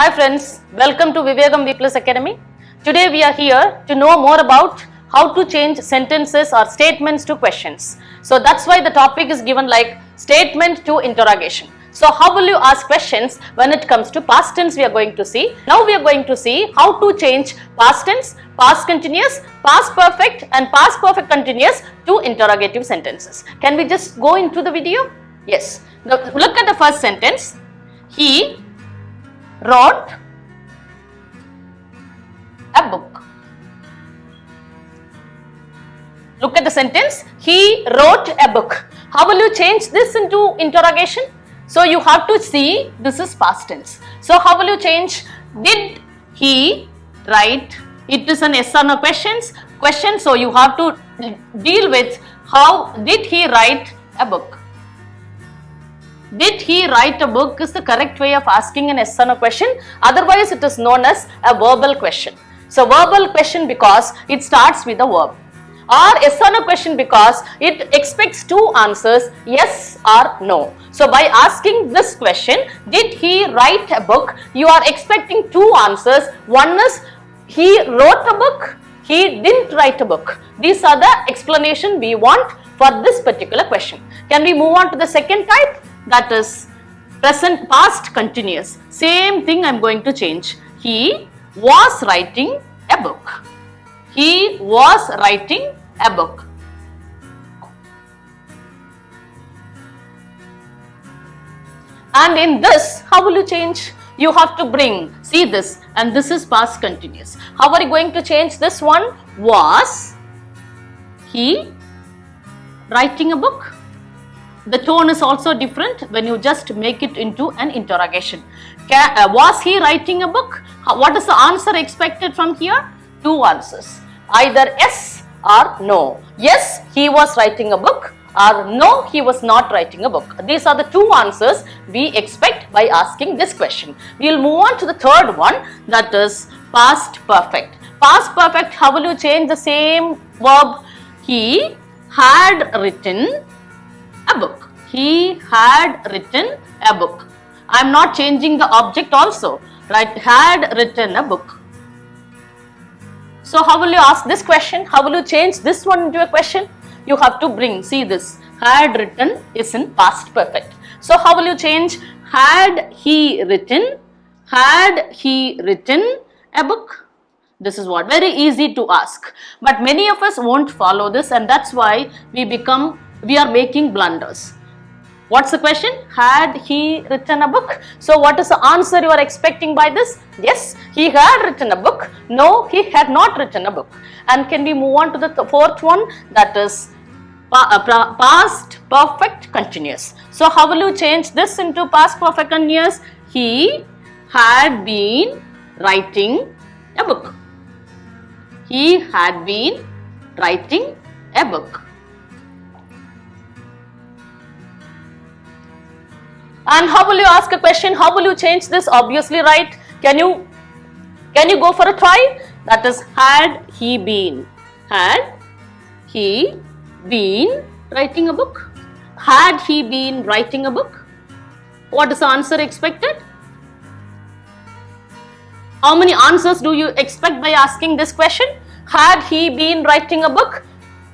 Hi friends, welcome to Vivegam V Plus Academy. Today we are here to know more about how to change sentences or statements to questions. So that's why the topic is given like statement to interrogation. So how will you ask questions when it comes to past tense we are going to see. Now we are going to see how to change past tense, past continuous, past perfect and past perfect continuous to interrogative sentences. Can we just go into the video? Yes. Now look at the first sentence. He wrote a book. Look at the sentence. He wrote a book. How will you change this into interrogation? So you have to see this is past tense. So how will you change? Did he write? It is an yes or no question. So you have to deal with how did he write a book. Did he write a book is the correct way of asking an yes or no question. Otherwise it is known as a verbal question. So verbal question because it starts with a verb. Or yes or no question because it expects two answers, yes or no. So by asking this question, did he write a book? You are expecting two answers. One is he wrote a book, he didn't write a book. These are the explanation we want for this particular question. Can we move on to the second type? That is present past continuous. Same thing I am going to change. He was writing a book. He was writing a book. And in this, how will you change? You have to bring, see this, and this is past continuous. How are you going to change this one? Was he writing a book? The tone is also different when you just make it into an interrogation. Was he writing a book? What is the answer expected from here? Two answers. Either yes or no. Yes, he was writing a book, or no, he was not writing a book. These are the two answers we expect by asking this question. We will move on to the third one, that is past perfect. Past perfect, how will you change the same verb? He had written a book. He had written a book. I am not changing the object also, right? Had written a book. So how will you ask this question? How will you change this one into a question? You have to bring, see this, had written is in past perfect. So how will you change? Had he written a book? This is what, very easy to ask. But many of us won't follow this, and that's why we are making blunders. What's the question? Had he written a book? So what is the answer you are expecting by this? Yes, he had written a book. No, he had not written a book. And can we move on to the fourth one? That is past perfect continuous. So how will you change this into past perfect continuous? He had been writing a book. He had been writing a book. And how will you ask a question? How will you change this? Obviously, right? Can you go for a try? That is, had he been writing a book? Had he been writing a book? What is the answer expected? How many answers do you expect by asking this question? Had he been writing a book?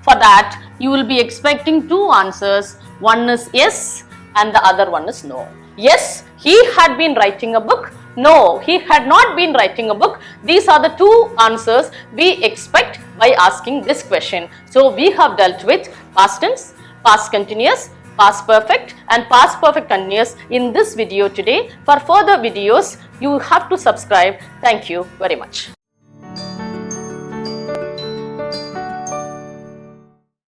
For that, you will be expecting two answers. One is yes, and the other one is no. Yes, he had been writing a book. No, he had not been writing a book. These are the two answers we expect by asking this question. So we have dealt with past tense, past continuous, past perfect and past perfect continuous in this video today. For further videos, you have to subscribe. Thank you very much.